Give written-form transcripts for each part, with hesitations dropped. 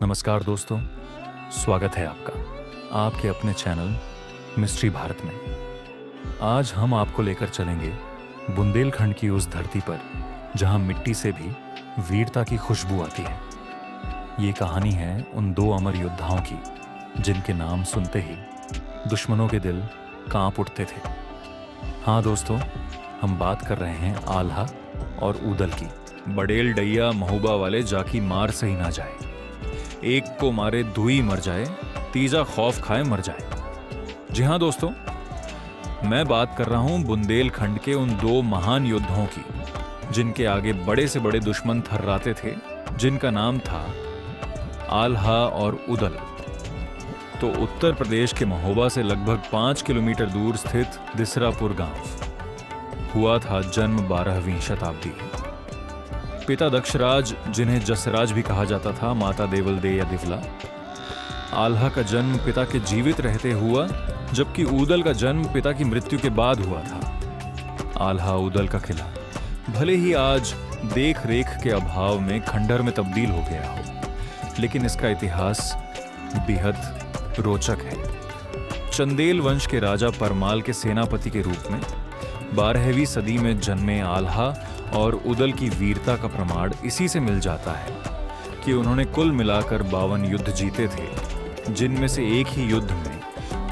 नमस्कार दोस्तों, स्वागत है आपका आपके अपने चैनल मिस्ट्री भारत में। आज हम आपको लेकर चलेंगे बुंदेलखंड की उस धरती पर जहां मिट्टी से भी वीरता की खुशबू आती है। ये कहानी है उन दो अमर योद्धाओं की जिनके नाम सुनते ही दुश्मनों के दिल कांप उठते थे। हाँ दोस्तों, हम बात कर रहे हैं आल्हा और ऊदल की। बड़ेल डैया महोबा वाले जाकी मार से ही ना जाए, एक को मारे दुई मर जाए, तीजा खौफ खाए मर जाए। जी हाँ दोस्तों, मैं बात कर रहा हूं बुंदेलखंड के उन दो महान योद्धाओं की जिनके आगे बड़े से बड़े दुश्मन थर्राते थे, जिनका नाम था आल्हा और ऊदल। तो उत्तर प्रदेश के महोबा से लगभग 5 किलोमीटर दूर स्थित दिसरापुर गांव हुआ था जन्म 12वीं शताब्दी। पिता दक्षराज, जिन्हें जसराज भी कहा जाता था, माता देवल दे या दिवला। आल्हा का जन्म पिता के जीवित रहते हुआ, जबकि ऊदल का जन्म पिता की मृत्यु के बाद हुआ था। आल्हा ऊदल का किला भले ही आज देख रेख के अभाव में खंडहर में तब्दील हो गया हो, लेकिन इसका इतिहास बेहद रोचक है। चंदेल वंश के राजा परमाल के सेनापति के रूप में 12वीं सदी में जन्मे आल्हा और ऊदल की वीरता का प्रमाण इसी से मिल जाता है कि उन्होंने कुल मिलाकर 52 युद्ध जीते थे, जिनमें से एक ही युद्ध में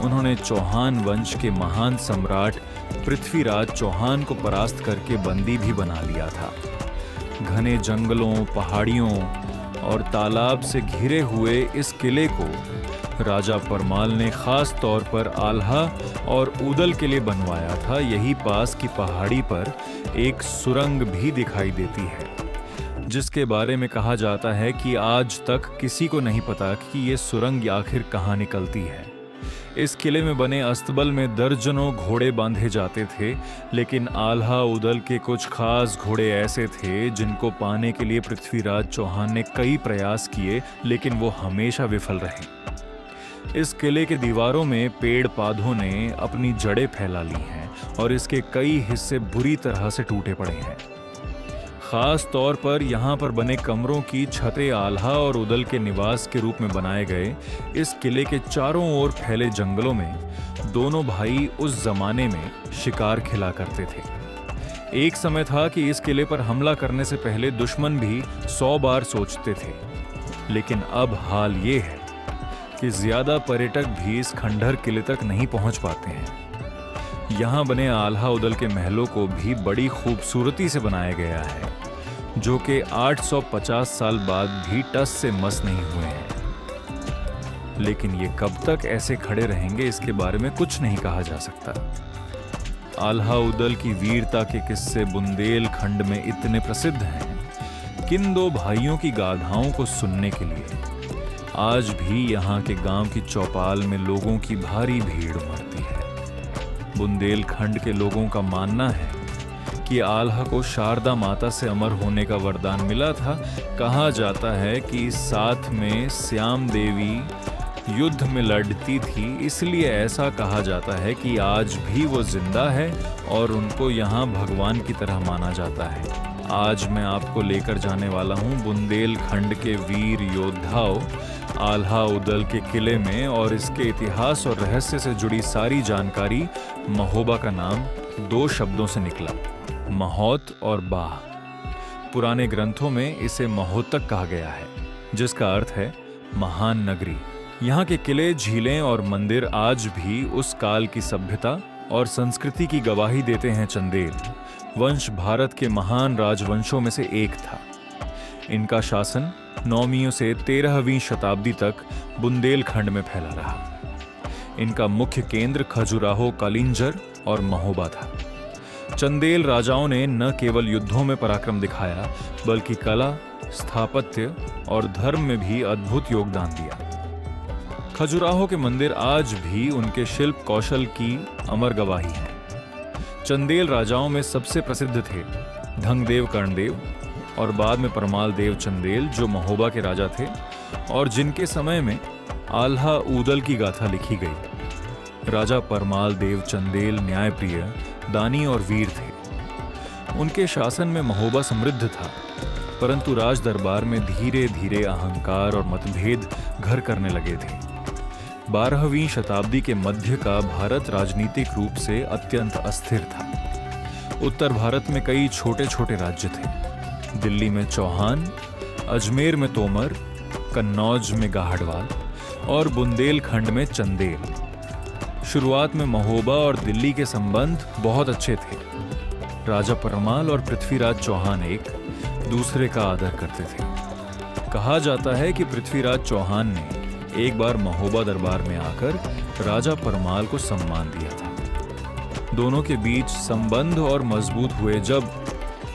उन्होंने चौहान वंश के महान सम्राट पृथ्वीराज चौहान को परास्त करके बंदी भी बना लिया था। घने जंगलों, पहाड़ियों और तालाब से घिरे हुए इस किले को राजा परमाल ने खास तौर पर आल्हा और ऊदल के लिए बनवाया था। यही पास की पहाड़ी पर एक सुरंग भी दिखाई देती है, जिसके बारे में कहा जाता है कि आज तक किसी को नहीं पता कि ये सुरंग आखिर कहाँ निकलती है। इस किले में बने अस्तबल में दर्जनों घोड़े बांधे जाते थे, लेकिन आल्हा ऊदल के कुछ खास घोड़े ऐसे थे जिनको पाने के लिए पृथ्वीराज चौहान ने कई प्रयास किए, लेकिन वो हमेशा विफल रहे। इस किले के दीवारों में पेड़ पौधों ने अपनी जड़ें फैला ली हैं और इसके कई हिस्से बुरी तरह से टूटे पड़े हैं। खास तौर पर यहाँ पर बने कमरों की छतें आल्हा और ऊदल के निवास के रूप में बनाए गए। इस किले के चारों ओर फैले जंगलों में दोनों भाई उस जमाने में शिकार खिला करते थे। एक समय था कि इस किले पर हमला करने से पहले दुश्मन भी 100 बार सोचते थे, लेकिन अब हाल ये है कि ज्यादा पर्यटक भी इस खंडहर किले तक नहीं पहुंच पाते हैं। यहाँ बने आल्हा ऊदल के महलों को भी बड़ी खूबसूरती से बनाया गया है, जो कि 850 साल बाद भी टस से मस नहीं हुए हैं। लेकिन ये कब तक ऐसे खड़े रहेंगे, इसके बारे में कुछ नहीं कहा जा सकता। आल्हा ऊदल की वीरता के किस्से बुंदेलखंड में इतने प्रसिद्ध हैं, किन दो भाइयों की गाथाओं को सुनने के लिए आज भी यहाँ के गांव की चौपाल में लोगों की भारी भीड़ उमड़ती है। बुंदेलखंड के लोगों का मानना है कि आल्हा को शारदा माता से अमर होने का वरदान मिला था। कहा जाता है कि साथ में श्याम देवी युद्ध में लड़ती थी, इसलिए ऐसा कहा जाता है कि आज भी वो जिंदा है और उनको यहाँ भगवान की तरह माना जाता है। आज मैं आपको लेकर जाने वाला हूँ बुंदेलखंड के वीर योद्धाओं आल्हा ऊदल के किले में, और इसके इतिहास और रहस्य से जुड़ी सारी जानकारी। महोबा का नाम 2 शब्दों से निकला, महोत और बाह। पुराने ग्रंथों में इसे महोतक कहा गया है, जिसका अर्थ है महान नगरी। यहाँ के किले, झीलें और मंदिर आज भी उस काल की सभ्यता और संस्कृति की गवाही देते हैं। चंदेल वंश भारत के महान राजवंशों में से एक था। इनका शासन 9वीं से 13वीं शताब्दी तक बुंदेलखंड में फैला रहा। इनका मुख्य केंद्र खजुराहो, कलिंजर और महोबा था। चंदेल राजाओं ने न केवल युद्धों में पराक्रम दिखाया, बल्कि कला, स्थापत्य और धर्म में भी अद्भुत योगदान दिया। खजुराहो के मंदिर आज भी उनके शिल्प कौशल की अमर गवाही है। चंदेल राजाओं में सबसे प्रसिद्ध थे धंगदेव कर्णदेव और बाद में परमाल देव चंदेल, जो महोबा के राजा थे और जिनके समय में आल्हा ऊदल की गाथा लिखी गई। राजा परमाल देव चंदेल न्यायप्रिय, दानी और वीर थे। उनके शासन में महोबा समृद्ध था। परंतु राज दरबार में धीरे धीरे अहंकार और मतभेद घर करने लगे थे। 12वीं शताब्दी के मध्य का भारत राजनीतिक रूप से अत्यंत अस्थिर था। उत्तर भारत में कई छोटे छोटे राज्य थे। दिल्ली में चौहान, अजमेर में तोमर, कन्नौज में गाहड़वाल और बुंदेलखंड में चंदेल। शुरुआत में महोबा और दिल्ली के संबंध बहुत अच्छे थे। राजा परमाल और पृथ्वीराज चौहान एक दूसरे का आदर करते थे। कहा जाता है कि पृथ्वीराज चौहान ने एक बार महोबा दरबार में आकर राजा परमाल को सम्मान दिया था। दोनों के बीच संबंध और मजबूत हुए जब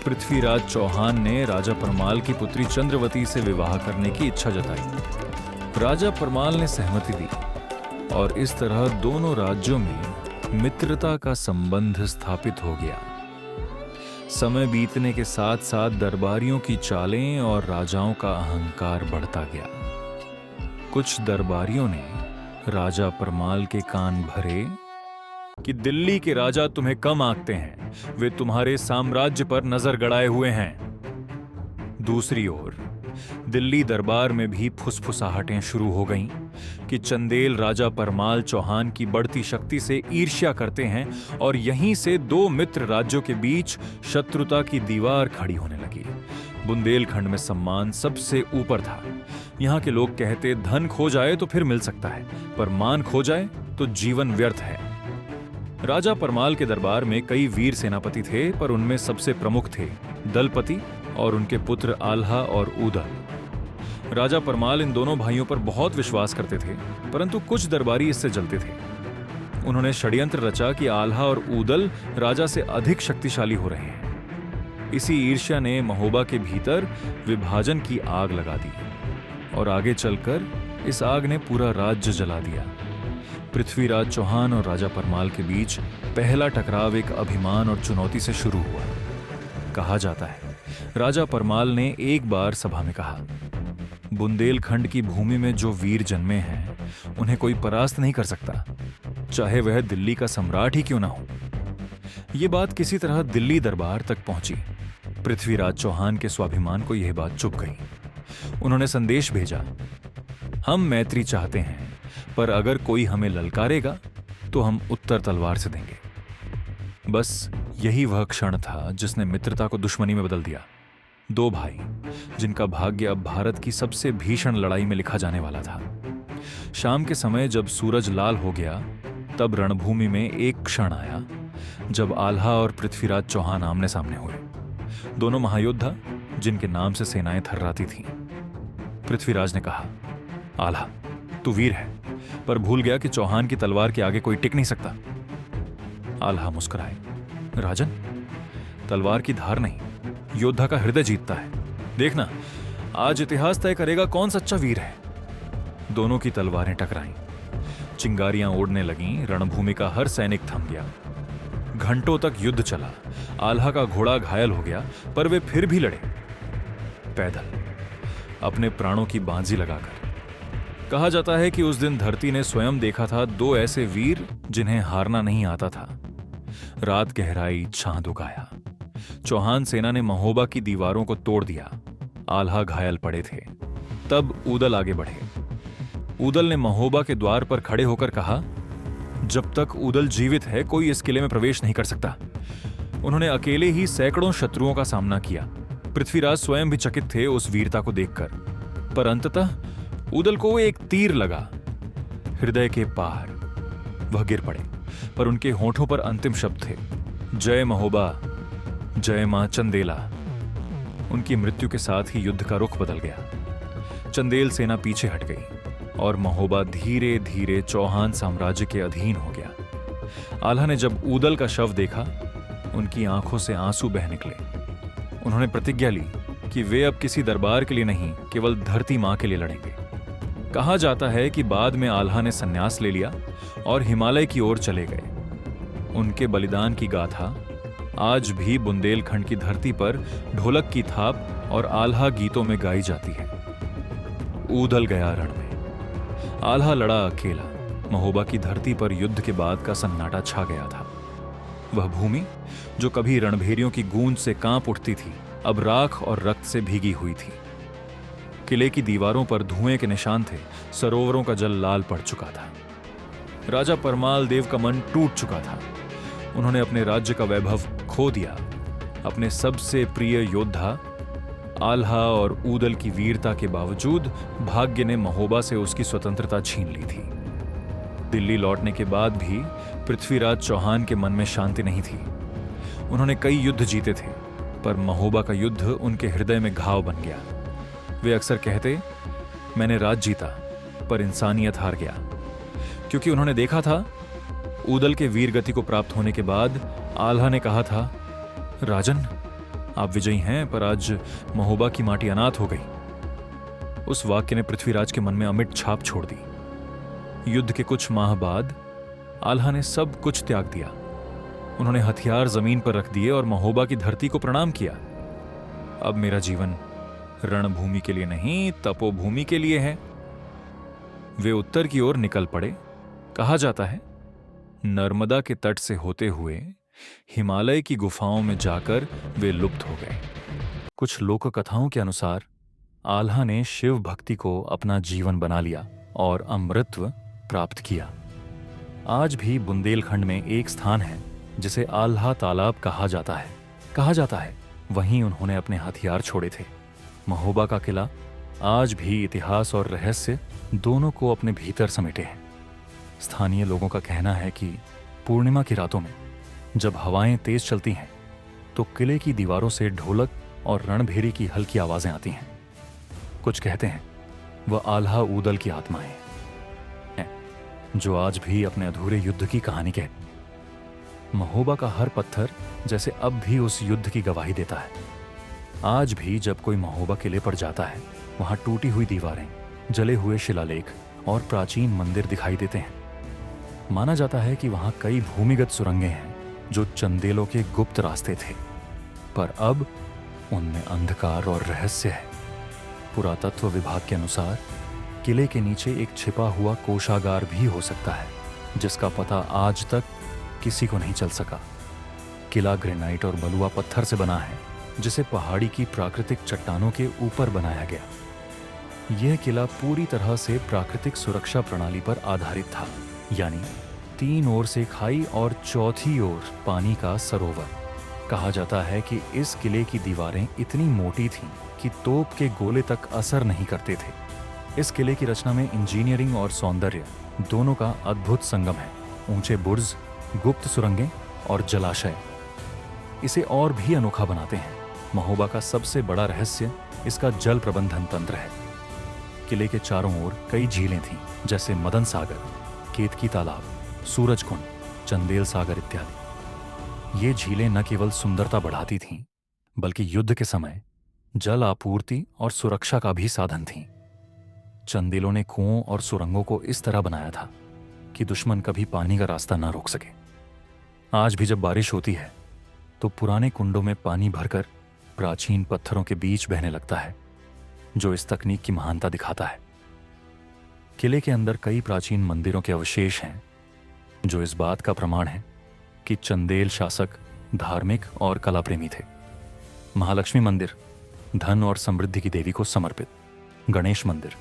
पृथ्वीराज चौहान ने राजा परमाल की पुत्री चंद्रवती से विवाह करने की इच्छा जताई। राजा परमाल ने सहमति दी और इस तरह दोनों राज्यों में मित्रता का संबंध स्थापित हो गया। समय बीतने के साथ साथ दरबारियों की चालें और राजाओं का अहंकार बढ़ता गया। कुछ दरबारियों ने राजा परमाल के कान भरे कि दिल्ली के राजा तुम्हें कम आंकते हैं, वे तुम्हारे साम्राज्य पर नजर गड़ाए हुए हैं। दूसरी ओर दिल्ली दरबार में भी फुसफुसाहटें शुरू हो गईं कि चंदेल राजा परमाल चौहान की बढ़ती शक्ति से ईर्ष्या करते हैं और यहीं से दो मित्र राज्यों के बीच शत्रुता की दीवार खड़ी होने लगी। बुंदेलखंड में सम्मान सबसे ऊपर था। यहाँ के लोग कहते, धन खो जाए तो फिर मिल सकता है, पर मान खो जाए तो जीवन व्यर्थ है। राजा परमाल के दरबार में कई वीर सेनापति थे, पर उनमें सबसे प्रमुख थे दलपति और उनके पुत्र आल्हा और ऊदल। राजा परमाल इन दोनों भाइयों पर बहुत विश्वास करते थे, परंतु कुछ दरबारी इससे जलते थे। उन्होंने षड्यंत्र रचा कि आल्हा और ऊदल राजा से अधिक शक्तिशाली हो रहे हैं। इसी ईर्ष्या ने महोबा के भीतर विभाजन की आग लगा दी और आगे चलकर इस आग ने पूरा राज्य जला दिया। पृथ्वीराज चौहान और राजा परमाल के बीच पहला टकराव एक अभिमान और चुनौती से शुरू हुआ। कहा जाता है राजा परमाल ने एक बार सभा में कहा, बुंदेलखंड की भूमि में जो वीर जन्मे हैं उन्हें कोई परास्त नहीं कर सकता, चाहे वह दिल्ली का सम्राट ही क्यों ना हो। यह बात किसी तरह दिल्ली दरबार तक पहुंची। पृथ्वीराज चौहान के स्वाभिमान को यह बात चुभ गई। उन्होंने संदेश भेजा, हम मैत्री चाहते हैं, पर अगर कोई हमें ललकारेगा तो हम उत्तर तलवार से देंगे। बस यही वह क्षण था जिसने मित्रता को दुश्मनी में बदल दिया। दो भाई जिनका भाग्य अब भारत की सबसे भीषण लड़ाई में लिखा जाने वाला था। शाम के समय जब सूरज लाल हो गया, तब रणभूमि में एक क्षण आया जब आल्हा और पृथ्वीराज चौहान आमने सामने हुए। दोनों महायोद्धा जिनके नाम से सेनाएं थर्राती थीं। पृथ्वीराज ने कहा, आल्हा तू वीर है, पर भूल गया कि चौहान की तलवार के आगे कोई टिक नहीं सकता। आल्हा मुस्कुराए, राजन, तलवार की धार नहीं, योद्धा का हृदय जीतता है। देखना, आज इतिहास तय करेगा कौन सच्चा वीर है। दोनों की तलवारें टकराईं, चिंगारियां उड़ने लगीं, रणभूमि का हर सैनिक थम गया। घंटों तक युद्ध चला। आल्हा का घोड़ा घायल हो गया, पर वे फिर भी लड़े, पैदल, अपने प्राणों की बाजी लगाकर। कहा जाता है कि उस दिन धरती ने स्वयं देखा था दो ऐसे वीर जिन्हें हारना नहीं आता था। रात गहराई, छां दुगाया। चौहान सेना ने महोबा की दीवारों को तोड़ दिया। आल्हा घायल पड़े थे। तब ऊदल आगे बढ़े। ऊदल ने महोबा के द्वार पर खड़े होकर कहा, जब तक ऊदल जीवित है कोई इस किले में प्रवेश नहीं कर सकता। उन्होंने अकेले ही सैकड़ों शत्रुओं का सामना किया। पृथ्वीराज स्वयं भी चकित थे उस वीरता को देखकर, पर अंततः ऊदल को एक तीर लगा हृदय के पार। वह गिर पड़े, पर उनके होठों पर अंतिम शब्द थे, जय महोबा, जय मां चंदेला। उनकी मृत्यु के साथ ही युद्ध का रुख बदल गया। चंदेल सेना पीछे हट गई और महोबा धीरे धीरे चौहान साम्राज्य के अधीन हो गया। आल्हा ने जब ऊदल का शव देखा, उनकी आंखों से आंसू बह निकले। उन्होंने प्रतिज्ञा ली कि वे अब किसी दरबार के लिए नहीं, केवल धरती मां के लिए लड़ेंगे। कहा जाता है कि बाद में आल्हा ने संन्यास ले लिया और हिमालय की ओर चले गए। उनके बलिदान की गाथा आज भी बुंदेलखंड की धरती पर ढोलक की थाप और आल्हा गीतों में गाई जाती है। ऊदल गया रण में, आल्हा लड़ा अकेला। महोबा की धरती पर युद्ध के बाद का सन्नाटा छा गया था। वह भूमि जो कभी रणभेरियों की गूंज से कांप उठती थी, अब राख और रक्त से भीगी हुई थी। किले की दीवारों पर धुएं के निशान थे, सरोवरों का जल लाल पड़ चुका था। राजा परमाल देव का मन टूट चुका था। उन्होंने अपने राज्य का वैभव खो दिया। अपने सबसे प्रिय योद्धा आल्हा और ऊदल की वीरता के बावजूद भाग्य ने महोबा से उसकी स्वतंत्रता छीन ली थी। दिल्ली लौटने के बाद भी पृथ्वीराज चौहान के मन में शांति नहीं थी। उन्होंने कई युद्ध जीते थे, पर महोबा का युद्ध उनके हृदय में घाव बन गया। वे अक्सर कहते, मैंने राज जीता पर इंसानियत हार गया, क्योंकि उन्होंने देखा था ऊदल के वीर गति को प्राप्त होने के बाद आल्हा ने कहा था, राजन आप विजयी हैं, पर आज महोबा की माटी अनाथ हो गई। उस वाक्य ने पृथ्वीराज के मन में अमिट छाप छोड़ दी। युद्ध के कुछ माह बाद आल्हा ने सब कुछ त्याग दिया। उन्होंने हथियार जमीन पर रख दिए और महोबा की धरती को प्रणाम किया। अब मेरा जीवन रणभूमि के लिए नहीं, तपोभूमि के लिए है। वे उत्तर की ओर निकल पड़े। कहा जाता है नर्मदा के तट से होते हुए हिमालय की गुफाओं में जाकर वे लुप्त हो गए। कुछ लोक कथाओं के अनुसार आल्हा ने शिव भक्ति को अपना जीवन बना लिया और अमृतत्व प्राप्त किया। आज भी बुंदेलखंड में एक स्थान है जिसे आल्हा तालाब कहा जाता है वहीं उन्होंने अपने हथियार छोड़े थे। महोबा का किला आज भी इतिहास और रहस्य दोनों को अपने भीतर समेटे है। स्थानीय लोगों का कहना है कि पूर्णिमा की रातों में जब हवाएं तेज चलती हैं तो किले की दीवारों से ढोलक और रणभेरी की हल्की आवाजें आती हैं। कुछ कहते हैं वह आल्हा ऊदल की आत्माएं हैं जो आज भी अपने अधूरे युद्ध की कहानी कहती। महोबा का हर पत्थर जैसे अब भी उस युद्ध की गवाही देता है। आज भी जब कोई महोबा किले पर जाता है, वहां टूटी हुई दीवारें, जले हुए शिलालेख और प्राचीन मंदिर दिखाई देते हैं। माना जाता है कि वहां कई भूमिगत सुरंगें हैं जो चंदेलों के गुप्त रास्ते थे, पर अब उनमें अंधकार और रहस्य है। पुरातत्व विभाग के अनुसार किले के नीचे एक छिपा हुआ कोषागार भी हो सकता है, जिसका पता आज तक किसी को नहीं चल सका। किला ग्रेनाइट और बलुआ पत्थर से बना है, जिसे पहाड़ी की प्राकृतिक चट्टानों के ऊपर बनाया गया। यह किला पूरी तरह से प्राकृतिक सुरक्षा प्रणाली पर आधारित था, यानी 3 ओर से खाई और चौथी ओर पानी का सरोवर। कहा जाता है कि इस किले की दीवारें इतनी मोटी थीं कि तोप के गोले तक असर नहीं करते थे। इस किले की रचना में इंजीनियरिंग और सौंदर्य दोनों का अद्भुत संगम है। ऊंचे बुर्ज, गुप्त सुरंगें और जलाशय इसे और भी अनोखा बनाते हैं। महोबा का सबसे बड़ा रहस्य इसका जल प्रबंधन तंत्र है। किले के चारों ओर कई झीलें थीं, जैसे मदन सागर, केतकी तालाब, सूरज कुंड, चंदेल सागर इत्यादि। ये झीलें न केवल सुंदरता बढ़ाती थीं, बल्कि युद्ध के समय जल आपूर्ति और सुरक्षा का भी साधन थीं। चंदेलों ने कुओं और सुरंगों को इस तरह बनाया था कि दुश्मन कभी पानी का रास्ता न रोक सके। आज भी जब बारिश होती है तो पुराने कुंडों में पानी भरकर प्राचीन पत्थरों के बीच बहने लगता है, जो इस तकनीक की महानता दिखाता है। किले के अंदर कई प्राचीन मंदिरों के अवशेष हैं, जो इस बात का प्रमाण है कि चंदेल शासक धार्मिक और कला प्रेमी थे। महालक्ष्मी मंदिर धन और समृद्धि की देवी को समर्पित, गणेश मंदिर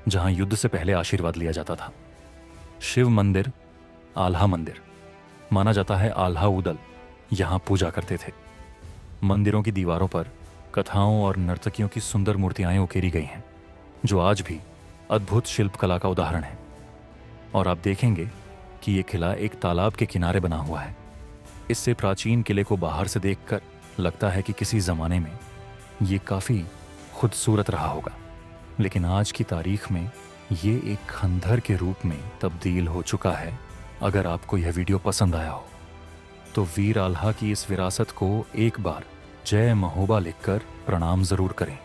जहां युद्ध से पहले आशीर्वाद लिया जाता था, शिव मंदिर, आल्हा मंदिर, माना जाता है आल्हा ऊदल यहां पूजा करते थे। मंदिरों की दीवारों पर कथाओं और नर्तकियों की सुंदर मूर्तियां उकेरी गई हैं, जो आज भी अद्भुत शिल्पकला का उदाहरण है। और आप देखेंगे कि यह किला एक तालाब के किनारे बना हुआ है। इससे प्राचीन किले को बाहर से देखकर लगता है कि किसी जमाने में ये काफी खूबसूरत रहा होगा, लेकिन आज की तारीख में ये एक खंडहर के रूप में तब्दील हो चुका है। अगर आपको यह वीडियो पसंद आया हो तो वीर आल्हा की इस विरासत को एक बार जय महोबा लिखकर प्रणाम जरूर करें।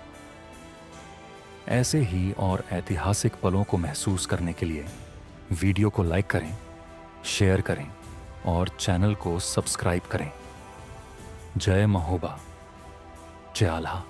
ऐसे ही और ऐतिहासिक पलों को महसूस करने के लिए वीडियो को लाइक करें, शेयर करें और चैनल को सब्सक्राइब करें। जय महोबा, जय आल्हा।